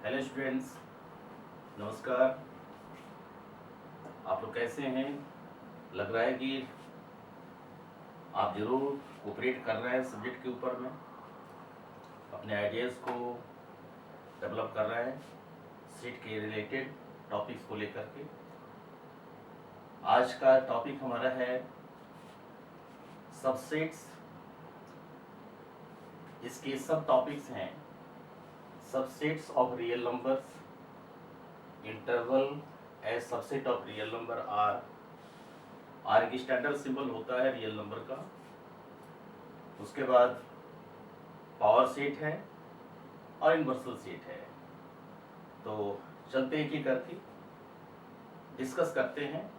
Hello students, नमस्कार। आप लोग कैसे हैं? लग रहा है कि आप जरूर कोऑपरेट कर रहे हैं सब्जेक्ट के ऊपर में, अपने आइडियाज़ को डेवलप कर रहे हैं सीट के रिलेटेड टॉपिक्स को लेकर के। आज का टॉपिक हमारा है सबसेट्स। इसके सब टॉपिक्स हैं subsets of real numbers, interval as subset of real number R की स्टैंडर्ड सिंबल होता है रियल नंबर का। उसके बाद पावर सेट है और इनवर्सल सेट है। तो चलते हैं कि करके डिस्कस करते हैं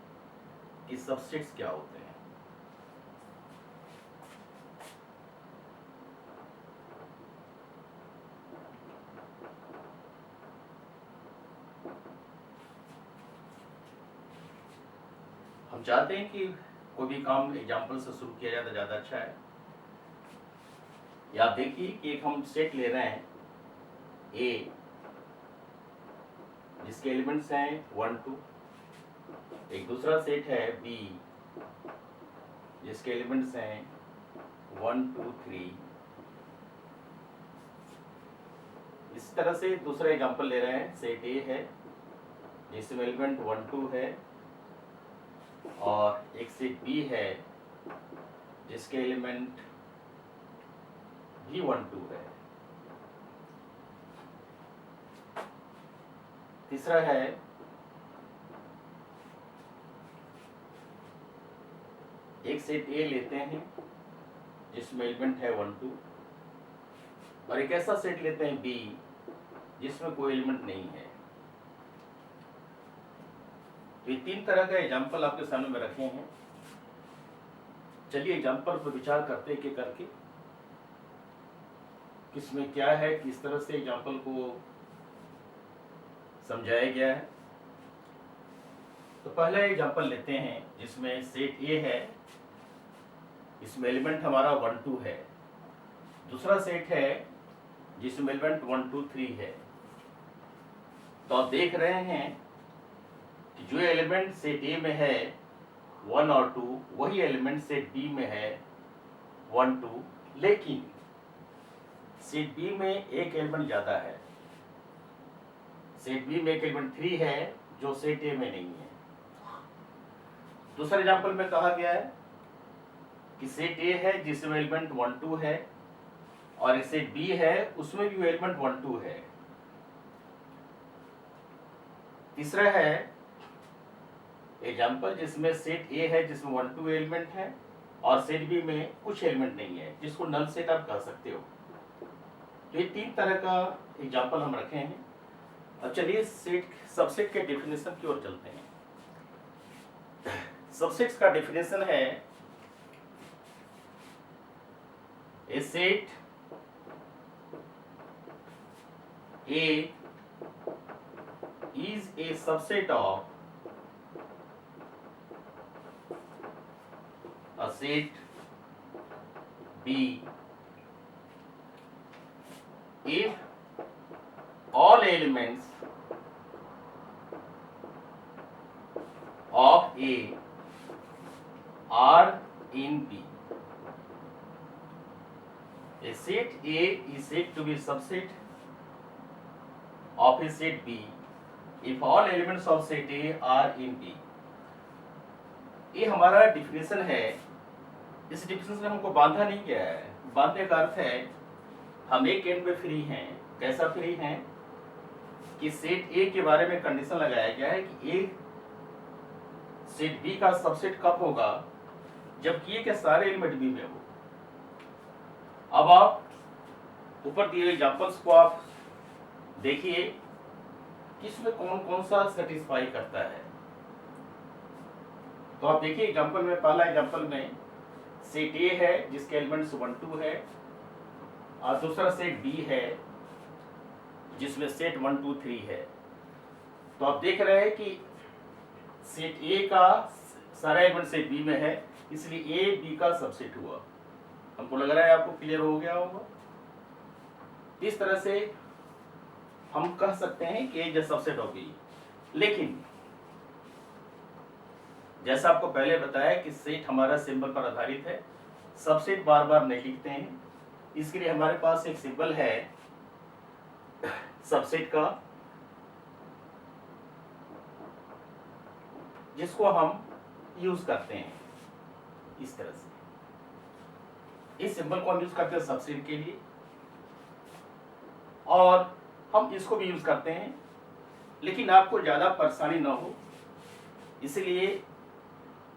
कि सबसेट्स क्या होते हैं। हम चाहते हैं कि कोई भी काम एग्जाम्पल से शुरू किया जाए तो ज़्यादा अच्छा है। या आप देखिए कि एक हम सेट ले रहे हैं ए, जिसके एलिमेंट्स हैं 1 2। एक दूसरा सेट है बी, जिसके एलिमेंट्स हैं 1 2 3। इस तरह से दूसरा एग्जाम्पल ले रहे हैं, सेट ए है जिसमें एलिमेंट 1 2 है, और एक सेट बी है जिसके एलिमेंट भी 1 2 है। तीसरा है एक सेट ए लेते हैं जिसमें एलिमेंट है 1 2, और एक ऐसा सेट लेते हैं बी जिसमें कोई एलिमेंट नहीं है। तो ये तीन तरह का एग्जाम्पल आपके सामने में रखे हैं। चलिए एग्जाम्पल पर विचार करते कि करके किसमें क्या है, किस तरह से एग्जाम्पल को समझाया गया है। तो पहला एग्जाम्पल लेते हैं जिसमें सेट ए है, इसमें एलिमेंट हमारा 1 2 है। दूसरा सेट है जिसमें एलिमेंट 1 2 3 है। तो आप देख रहे हैं कि जो एलिमेंट सेट ए में है 1 और 2, वही एलिमेंट सेट बी में है 1 2, लेकिन सेट बी में एक एलिमेंट ज्यादा है। सेट बी में एक एलिमेंट 3 है जो सेट ए में नहीं है। दूसरे एग्जाम्पल में कहा गया है कि सेट ए है जिसमें एलिमेंट 1 2 है, और एक सेट बी है उसमें भी एलिमेंट 1 2 है। तीसरा है एग्जाम्पल जिसमें सेट ए है जिसमें 1 2 एलिमेंट है, और सेट बी में कुछ एलिमेंट नहीं है, जिसको नल सेट आप कह सकते हो। तो ये तीन तरह का एग्जाम्पल हम रखे हैं। अब चलिए सबसेट के डेफिनेशन की ओर चलते हैं। सबसेट्स का डेफिनेशन है A set A is a subset of a set B if all elements of A are in B. A set A is said to be a subset of a set B if all elements of set A are in B. ये हमारा definition है। इस definition से हमको बांधा नहीं गया है। बांधने का अर्थ है हम एक एंड में फ्री हैं। कैसा फ्री हैं कि सेट ए के बारे में कंडीशन लगाया गया है कि ए सेट बी का सबसेट कब होगा, जबकि ए के सारे एलिमेंट बी में हो। अब आप ऊपर दिए हुए एग्जांपल्स को आप देखिए कि इसमें कौन कौन सा सेटिस्फाई करता है। तो आप देखिए एग्जांपल में, पहला एग्जांपल में सेट ए है जिसके एलिमेंट्स 1 2 है, और दूसरा सेट बी है जिसमें सेट 1 2 3 है। तो आप देख रहे हैं कि सेट ए का सारा एलिमेंट सेट बी में है, इसलिए ए बी का सबसेट हुआ। हमको लग रहा है आपको क्लियर हो गया होगा। इस तरह से हम कह सकते हैं कि A is subset of B। लेकिन जैसा आपको पहले बताया कि सेट हमारा सिंबल पर आधारित है, सबसेट बार बार नहीं लिखते हैं, इसके लिए हमारे पास एक सिंबल है सबसेट का, जिसको हम यूज करते हैं इस तरह से। इस सिंबल को हम यूज करते हैं सबसेट के लिए, और हम इसको भी यूज करते हैं, लेकिन आपको ज्यादा परेशानी ना हो इसलिए,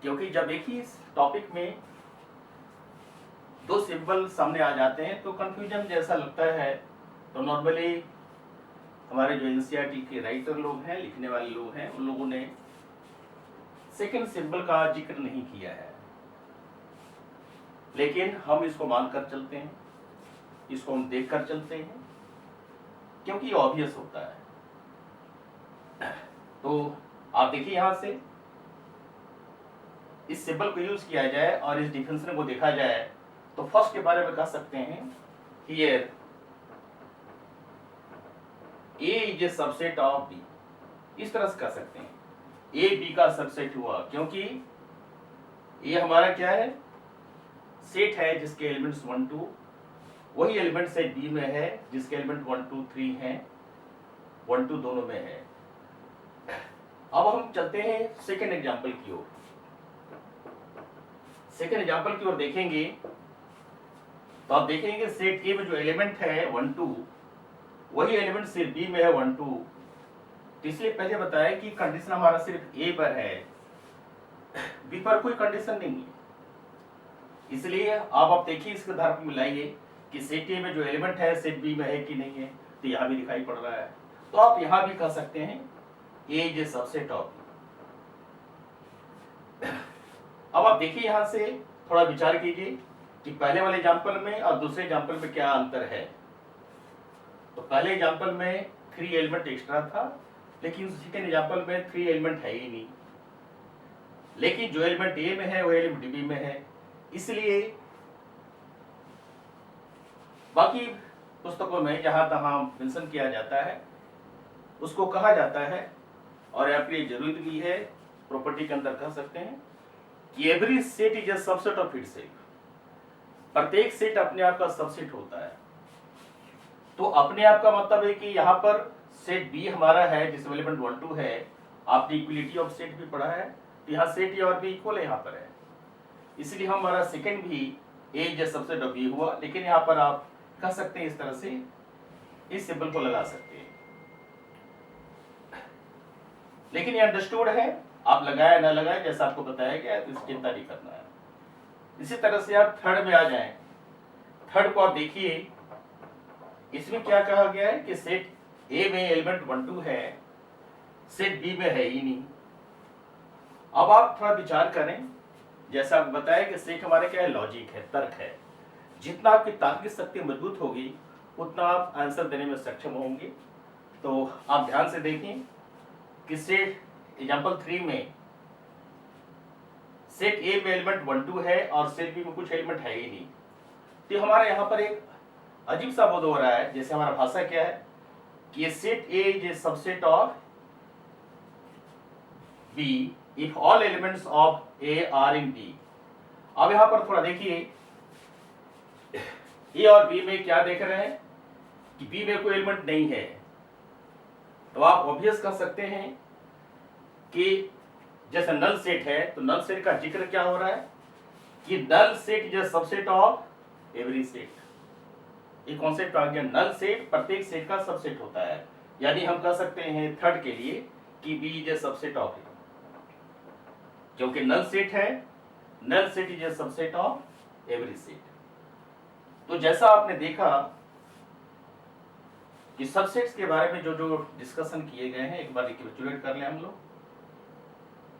क्योंकि जब एक ही टॉपिक में दो सिंबल सामने आ जाते हैं तो कंफ्यूजन जैसा लगता है। तो नॉर्मली हमारे जो एनसीईआरटी के राइटर लोग हैं, लिखने वाले लोग हैं, उन लोगों ने सेकंड सिंबल का जिक्र नहीं किया है, लेकिन हम इसको मानकर चलते हैं, इसको हम देखकर चलते हैं, क्योंकि ऑब्वियस होता है। तो आप देखिए यहां से इस सिंबल को यूज किया जाए और इस डिफरेंशियल को देखा जाए तो फर्स्ट के बारे में कह सकते हैं here A is a subset of B। इस तरह से कह सकते हैं A B का सबसेट हुआ, क्योंकि ये हमारा क्या है, सेट है जिसके एलिमेंट्स 1 2 वही एलिमेंट सेट B में है जिसके एलिमेंट 1 2 3 हैं, 1 2 दोनों में है। अब हम चलते हैं सेकेंड एग्जाम्पल की ओर। सेकेंड एग्जाम्पल की ओर देखेंगे तो आप देखेंगे सेट ए में जो एलिमेंट है 1 2 वही एलिमेंट सेट बी में है 1 2। तो इसलिए पहले बताया कि कंडीशन हमारा सिर्फ ए पर है, बी पर कोई कंडीशन नहीं है। इसलिए आप देखिए इसके आधार पर मिलाइए कि सेट ए में जो एलिमेंट है सेट बी में है कि नहीं है, तो यहां भी दिखाई पड़ रहा है। तो आप यहां भी कह सकते हैं A is a subset of B. अब आप देखिए यहां से थोड़ा विचार कीजिए कि पहले वाले एग्जाम्पल में और दूसरे एग्जाम्पल में क्या अंतर है। तो पहले एग्जाम्पल में 3 एलिमेंट एक्स्ट्रा था, लेकिन सेकेंड एग्जाम्पल में 3 एलिमेंट है ही नहीं, लेकिन जो एलिमेंट ए में है वो एलिमेंट बी में है। इसलिए बाकी पुस्तकों में जहां तहां मेंशन किया जाता है उसको कहा जाता है, और आपके लिए जरूरी भी है, प्रॉपर्टी के अंदर कह सकते हैं कि every set is a subset of itself. प्रत्येक सेट अपने आप का सबसेट होता है। तो अपने आप का मतलब है कि यहाँ पर सेट बी हमारा है जिसमें एलिमेंट 1 2 है। आपने इक्वलिटी ऑफ सेट भी पढ़ा है, तो यहाँ सेट ए और बी इक्वल है यहाँ पर है, इसलिए हमारा सेकंड भी A is a subset of B हुआ। लेकिन यहाँ पर आप कह सकते हैं इस तरह से, इस सिंबल को लगा सकते हैं, लेकिन ये अंडरस्टूड है, आप लगाए ना लगाए जैसा आपको बताया गया, तो इसकी चिंता नहीं करना है। इसी तरह से आप थर्ड में आ जाएं। थर्ड को आप देखिए, इसमें क्या कहा गया है कि सेट ए में एलिमेंट 1 2 है, सेट बी में है ही नहीं। अब आप थोड़ा विचार करें, जैसा आपको बताया कि सेट हमारे क्या है, लॉजिक है, तर्क है। जितना आपकी तार्किक शक्ति मजबूत होगी उतना आप आंसर देने में सक्षम होंगे। तो आप ध्यान से देखें कि सेट एग्जाम्पल 3 में सेट ए में एलिमेंट 1 2 है और सेट बी में कुछ एलिमेंट है ही नहीं। तो हमारे यहाँ पर एक अजीब सा बोध हो रहा है, जैसे हमारा भाषा क्या है कि ये set A is a subset of B if all elements of A are in B. अब यहां पर थोड़ा देखिए, ए और बी में क्या देख रहे हैं कि बी में कोई एलिमेंट नहीं है। तो आप ऑब्वियस कर सकते हैं कि जैसे नल सेट है, तो नल सेट का जिक्र क्या हो रहा है कि null set is a subset of every set. ये कॉन्सेप्ट आ गया, नल सेट प्रत्येक सेट का सबसेट होता है। यानी हम कह सकते हैं थर्ड के लिए कि B is a subset of A, क्योंकि नल सेट है, null set is a subset of every set. तो जैसा आपने देखा कि सबसेट्स के बारे में जो जो डिस्कशन किए गए हैं, एक बार रिकैपिचुलेट कर लें हम लोग।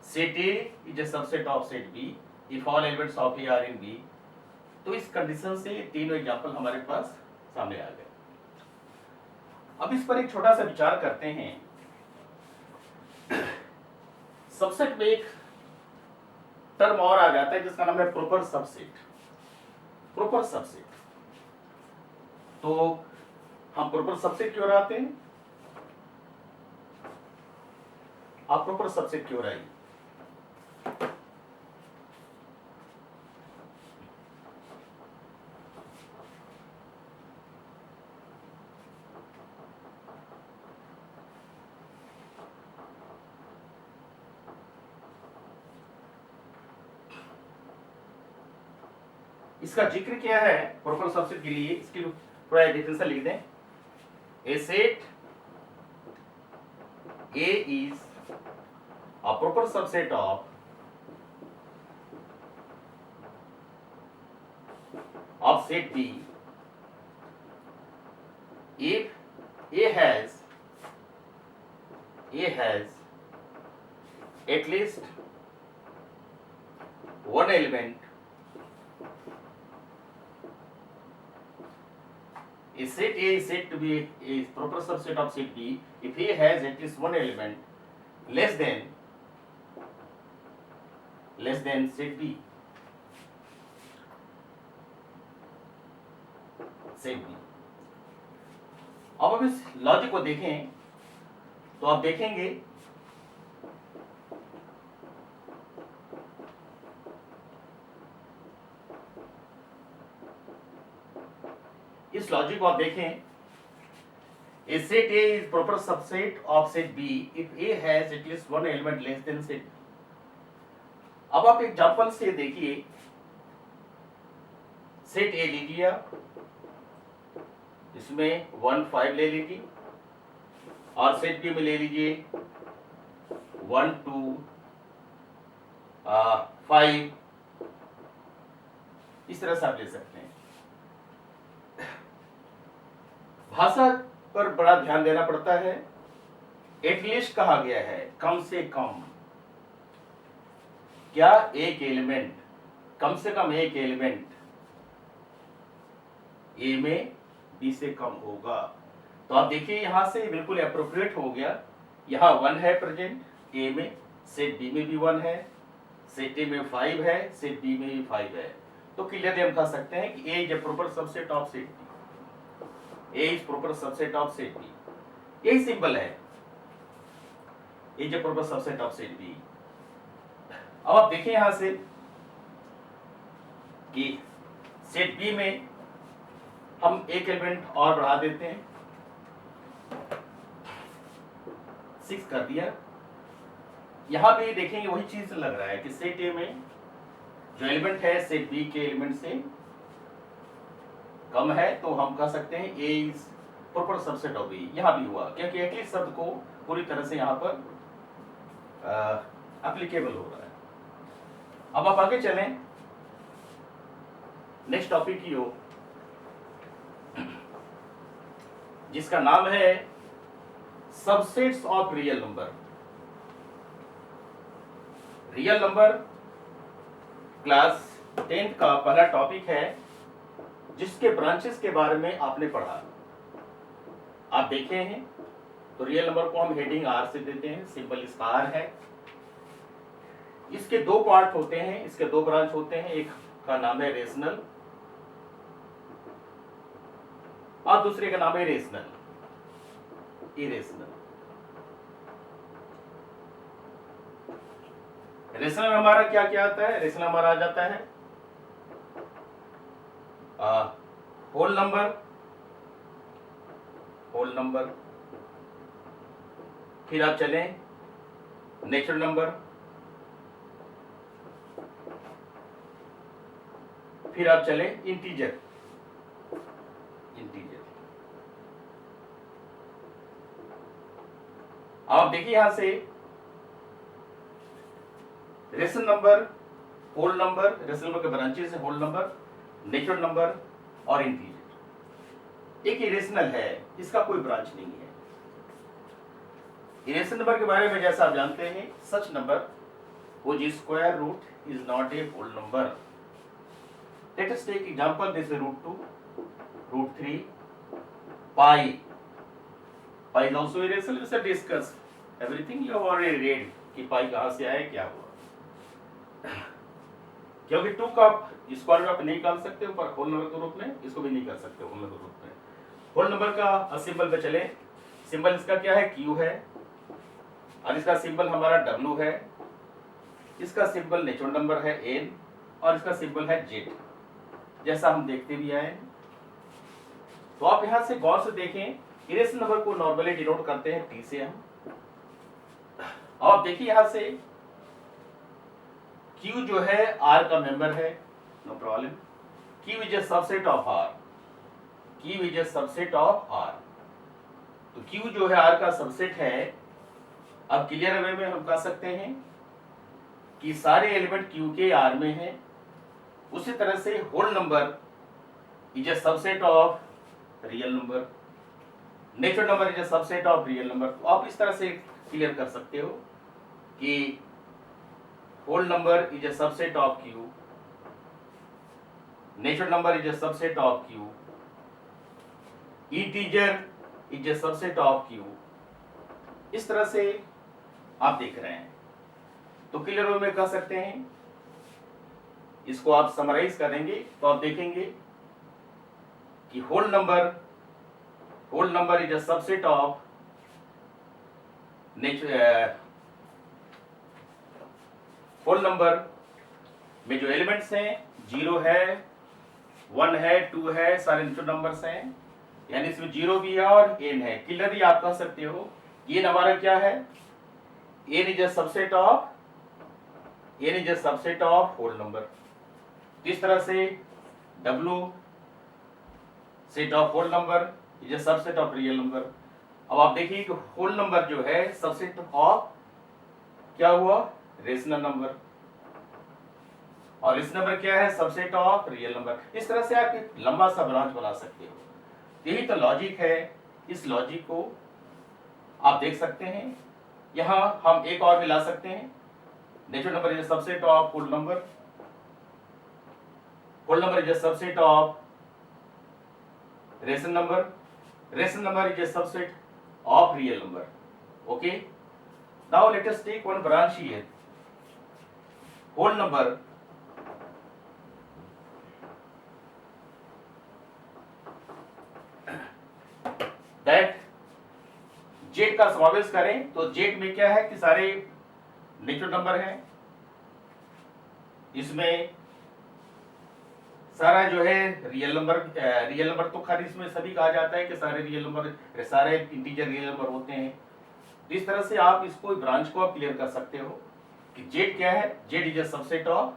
Set A is a subset of set B if all elements of A are in B. तो इस कंडीशन से तीनों एग्जांपल हमारे पास सामने आ गए। अब इस पर एक छोटा सा विचार करते हैं। सबसेट में एक टर्म और आ जाता है जिसका नाम है प्रॉपर सबसेट। प्रॉपर सबसेट, तो हम प्रॉपर सबसेट की ओर आते हैं। आप प्रॉपर सबसेट की ओर आइए। इसका जिक्र क्या है प्रॉपर सबसेट के लिए, इसकी थोड़ा डिफिनेशन लिख दें। ए set A is a proper subset of set B if A has at least one element. A set A is said to be a proper subset of set B if A has at least one element less than set B. Set B. अब इस logic को देखें तो आप देखेंगे इस logic को आप देखें, a set A is proper subset of set B if A has at least one element less than set B. अब आप एग्जांपल से देखिए, सेट A लीजिए आप, इसमें 1 5 ले लीजिए और सेट B में ले लीजिए 1 2 5, इस तरह से आप ले सकते हैं। भाषा पर बड़ा ध्यान देना पड़ता है। एटलीस्ट कहा गया है, कम से कम। क्या एक एलिमेंट, कम से कम एक एलिमेंट ए में बी से कम होगा। तो आप देखिए यहां से बिल्कुल अप्रोप्रिएट हो गया। यहां 1 है प्रेजेंट ए में, सेट बी में भी 1 है, सेट ए में 5 है, सेट बी में भी 5 है। तो क्लियरली हम कह सकते हैं कि A is a proper subset of set B. A is proper subset of set B. यही सिंपल है, A is a proper subset of set B. अब आप देखिए यहां से कि सेट B में हम एक एलिमेंट और बढ़ा देते हैं, 6 कर दिया। यहां भी देखेंगे वही चीज लग रहा है कि सेट A में जो एलिमेंट है सेट B के एलिमेंट से कम है, तो हम कह सकते हैं A is proper subset of B। यहां भी हुआ क्योंकि एटलीस्ट शब्द को पूरी तरह से यहां पर एप्लीकेबल हो रहा है। अब आप आगे चलें नेक्स्ट टॉपिक की ओर, जिसका नाम है subsets of real number. Real number class 10th का पहला टॉपिक है, जिसके ब्रांचेस के बारे में आपने पढ़ा, आप देखे हैं। तो रियल नंबर को हम हेडिंग R से देते हैं, सिंपल इसका R है। इसके 2 पार्ट होते हैं, इसके 2 ब्रांच होते हैं, एक का नाम है रेशनल और दूसरे का नाम है रेशनल इरेशनल। रेशनल में हमारा क्या क्या आता है? रेशनल हमारा आ जाता है होल नंबर, फिर आप चलें नेचुरल नंबर, फिर आप चलें इंटीजर। आप देखिए यहां से rational number, whole number, rational number के ब्रांचेस है होल नंबर, नेचुरल नंबर और इंटीजर। एक इरेशनल है, इसका कोई ब्रांच नहीं है। इरेशनल नंबर के बारे में जैसा आप जानते हैं, सच number whose square root is not a whole number. Let us take example, this is root 2, root 3, pi. Pi is also irrational. Let's discuss everything you have already read कि pi कहाँ से आया, क्या हुआ। क्योंकि 2 का स्क्वायर रूट आप नहीं निकाल सकते हो, पर होल नंबर के रूप में इसको भी नहीं कर सकते होल नंबर के रूप में। होल नंबर का सिंबल पे चले, सिंबल इसका क्या है? Q है। और इसका सिंबल हमारा W है, इसका सिंबल नेचुरल नंबर है N और इसका सिंबल है Z, जैसा हम देखते भी आए। तो आप यहां से गौर से देखें, इरेशनल नंबर को नॉर्मली डिनोट करते हैं T से हम। अब आप देखिए यहां से Q जो है R का मेंबर है, no problem. Q is a subset of R, Q is a subset of R। तो Q जो है R का सबसेट है। अब क्लियर वे में हम कह सकते हैं कि सारे एलिमेंट Q के R में हैं। उसी तरह से whole number is a subset of real number, natural number is a subset of real number. तो आप इस तरह से क्लियर कर सकते हो कि whole number is a subset of Q, natural number is a subset of Q, integer is a subset of Q। इस तरह से आप देख रहे हैं। तो क्लियर वे में कह सकते हैं, इसको आप समराइज करेंगे तो आप देखेंगे कि whole number is a subset of whole number में जो एलिमेंट्स हैं 0 है, 1 है, 2 है, सारे नेचुरल नंबर्स हैं, यानी इसमें 0 भी है और n है। क्लियरली आप कह सकते हो n हमारा क्या है, n is a subset of whole number. इस तरह से W set of whole number is a subset of real number. अब आप देखिए कि होल नंबर जो है सबसेट ऑफ क्या हुआ, रेशनल नंबर, और इस नंबर क्या है, सबसेट ऑफ रियल नंबर। इस तरह से आप एक लंबा सा ब्रांच बना सकते हो। यही तो लॉजिक है। इस लॉजिक को आप देख सकते हैं। यहां हम एक और मिला सकते हैं, natural number is a subset of whole number, whole number is a subset of rational number is a subset of real number. Okay, now let us take one branch here, whole number that Z का समावेश करें। तो Z में क्या है कि सारे natural number हैं, इसमें सारा जो है रियल नंबर तो खैर इसमें सभी कहा जाता है कि सारे रियल नंबर, सारे इंटीजर रियल नंबर होते हैं। तो इस तरह से आप इसको ब्रांच को आप क्लियर कर सकते हो कि Z क्या है, Z is a subset of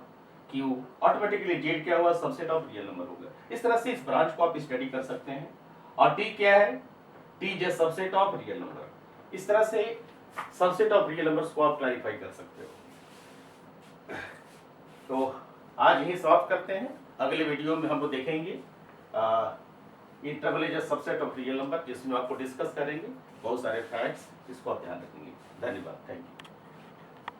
Q, automatically Z क्या हुआ, सबसेट ऑफ रियल नंबर हो गया। इस तरह से इस ब्रांच को आप स्टडी कर सकते हैं। और T क्या है, T is a subset of real number. इस तरह से सबसेट ऑफ रियल नंबर्स को आप क्लैरिफाई कर सकते हो। तो आज यही समाप्त करते हैं। अगले वीडियो में हम लोग देखेंगे interval is a subset of real number, जिसमें आपको डिस्कस करेंगे बहुत सारे फैक्ट्स। इसको आप ध्यान रखेंगे। धन्यवाद, थैंक यू।